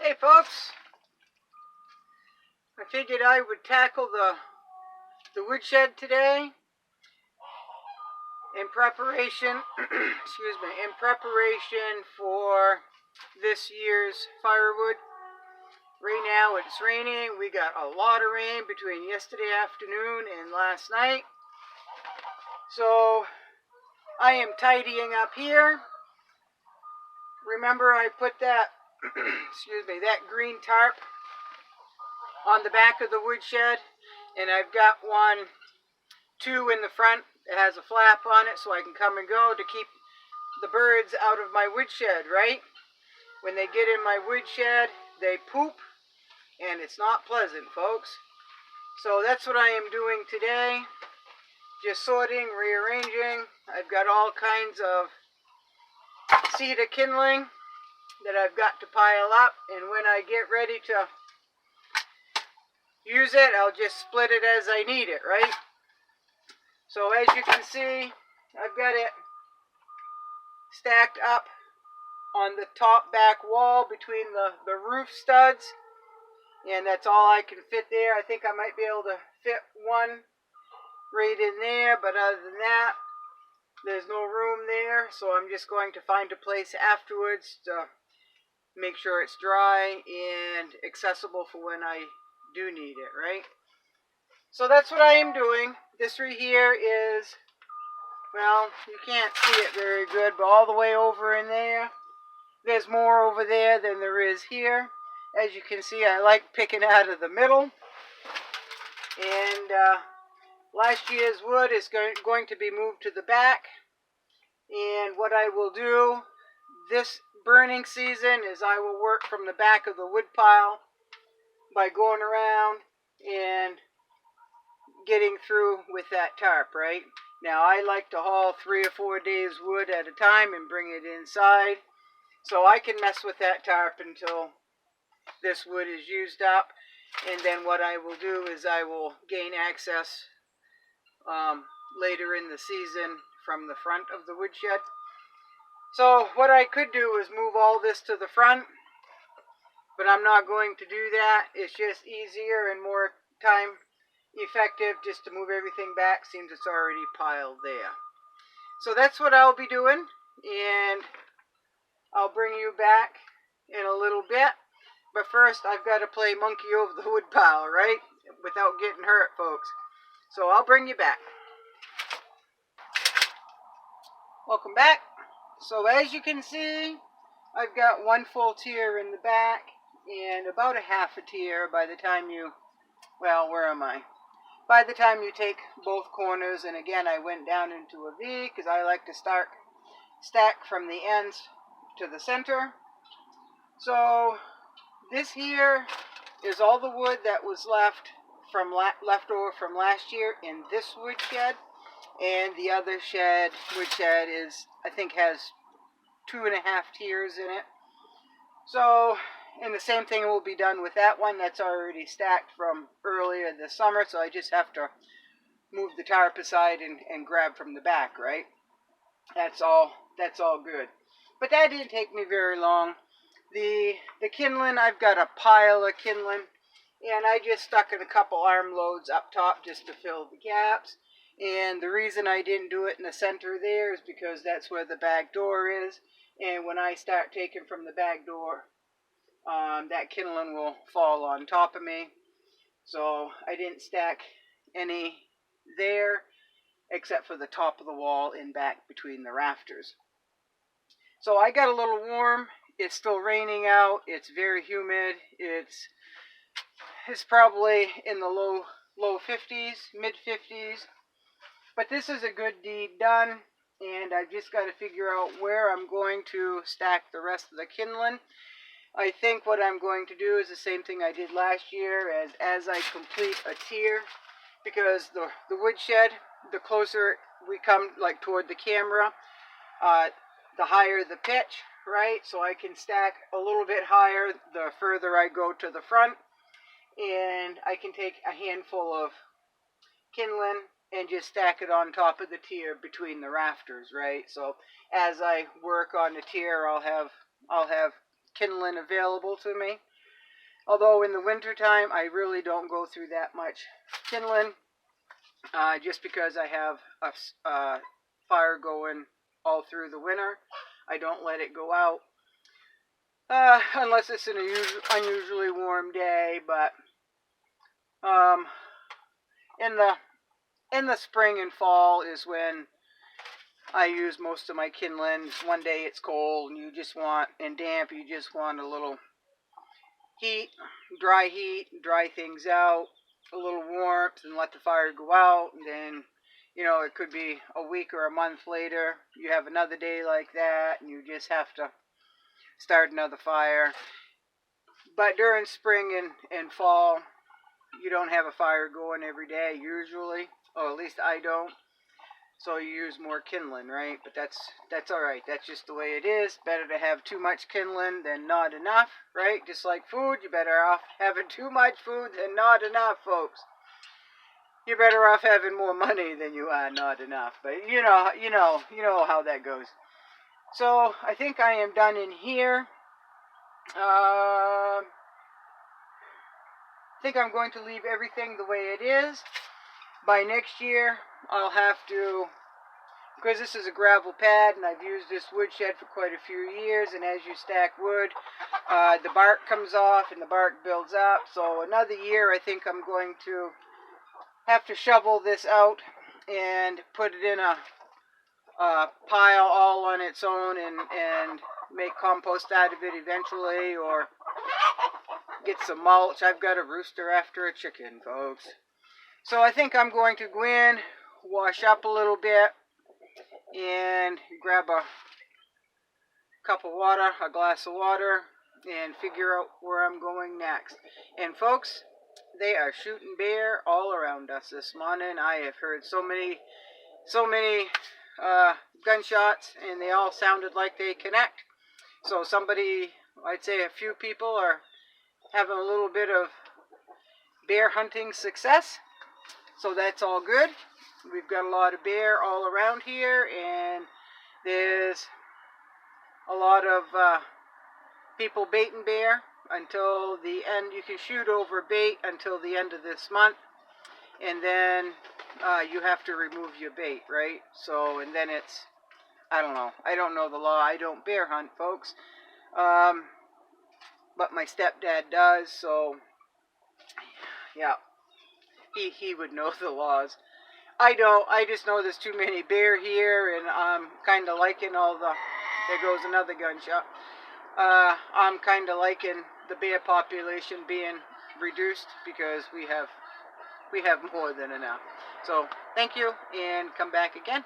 Hey folks, I figured I would tackle the woodshed today in preparation, in preparation for this year's firewood. Right now it's raining. We got a lot of rain between yesterday afternoon and last night. So I am tidying up here. Remember I put that, that green tarp on the back of the woodshed, and I've got two in the front that has a flap on it so I can come and go to keep the birds out of my woodshed, right? When they get in my woodshed, they poop, and it's not pleasant, folks. So that's what I am doing today. Just sorting, rearranging. I've got all kinds of cedar kindling that I've got to pile up, and when I get ready to use it, I'll just split it as I need it, right? So as you can see, I've got it stacked up on the top back wall between the roof studs, and that's all I can fit there. I think I might be able to fit one right in there, but other than that, there's no room there, so I'm just going to find a place afterwards to make sure it's dry and accessible for when I do need it, right? So that's what I am doing. This right here is, well, you can't see it very good, but all the way over in there, there's more over there than there is here. As you can see, I like picking out of the middle. And last year's wood is going to be moved to the back. And what I will do this burning season is I will work from the back of the wood pile by going around and getting through with that tarp, right? Now I like to haul 3 or 4 days wood at a time and bring it inside, so I can mess with that tarp until this wood is used up. And then what I will do is I will gain access later in the season from the front of the woodshed. So what I could do is move all this to the front, but I'm not going to do that. It's just easier and more time effective just to move everything back. Seems it's already piled there. So that's what I'll be doing, and I'll bring you back in a little bit. But first, I've got to play monkey over the wood pile, right? Without getting hurt, folks. So I'll bring you back. Welcome back. So as you can see, I've got one full tier in the back and about a half a tier by the time you, well, where am I? By the time you take both corners, and again I went down into a V because I like to stack from the ends to the center. So this here is all the wood that was left over from last year in this woodshed, and the other woodshed is, I think, has 2.5 tiers in it. So, and the same thing will be done with that one. That's already stacked from earlier this summer, so I just have to move the tarp aside and grab from the back, right? That's all good. But that didn't take me very long. The kindling, I've got a pile of kindling, and I just stuck in a couple armloads up top just to fill the gaps. And the reason I didn't do it in the center there is because that's where the back door is. And when I start taking from the back door, that kindling will fall on top of me. So I didn't stack any there except for the top of the wall and back between the rafters. So I got a little warm. It's still raining out. It's very humid. It's probably in the low 50s, mid 50s. But this is a good deed done, and I've just got to figure out where I'm going to stack the rest of the kindling. I think what I'm going to do is the same thing I did last year, as I complete a tier, because the woodshed, the closer we come like toward the camera, the higher the pitch, right? So I can stack a little bit higher the further I go to the front, and I can take a handful of kindling and just stack it on top of the tier between the rafters, right? So as I work on the tier, I'll have kindling available to me. Although in the wintertime, I really don't go through that much kindling, just because I have a fire going all through the winter. I don't let it go out unless it's an unusually warm day. But in the spring and fall is when I use most of my kindling. One day it's cold and and damp, you just want a little heat, dry things out, a little warmth, and let the fire go out. And then, it could be a week or a month later, you have another day like that, and you just have to start another fire. But during spring and fall, you don't have a fire going every day usually, or at least I don't. So you use more kindling, right? But that's all right. That's just the way it is. Better to have too much kindling than not enough, right? Just like food, you're better off having too much food than not enough, folks. You're better off having more money than you are not enough. But you know how that goes. So I think I am done in here. I think I'm going to leave everything the way it is. By next year, I'll have to, because this is a gravel pad and I've used this woodshed for quite a few years, and as you stack wood, the bark comes off and the bark builds up. So another year, I think I'm going to have to shovel this out and put it in a pile all on its own and make compost out of it eventually, or get some mulch. I've got a rooster after a chicken, folks. So I think I'm going to go in, wash up a little bit, and grab a cup of water, a glass of water, and figure out where I'm going next. And folks, they are shooting bear all around us this morning. I have heard so many gunshots, and they all sounded like they connect. So I'd say a few people are having a little bit of bear hunting success. So that's all good. We've got a lot of bear all around here, and there's a lot of people baiting bear until the end. You can shoot over bait until the end of this month, and then you have to remove your bait, right? So, and then it's, I don't know. I don't know the law. I don't bear hunt, folks. But my stepdad does, so yeah. He would know the laws. I don't. I just know there's too many bear here, and I'm kind of liking there goes another gunshot. I'm kind of liking the bear population being reduced because we have more than enough. So thank you, and come back again.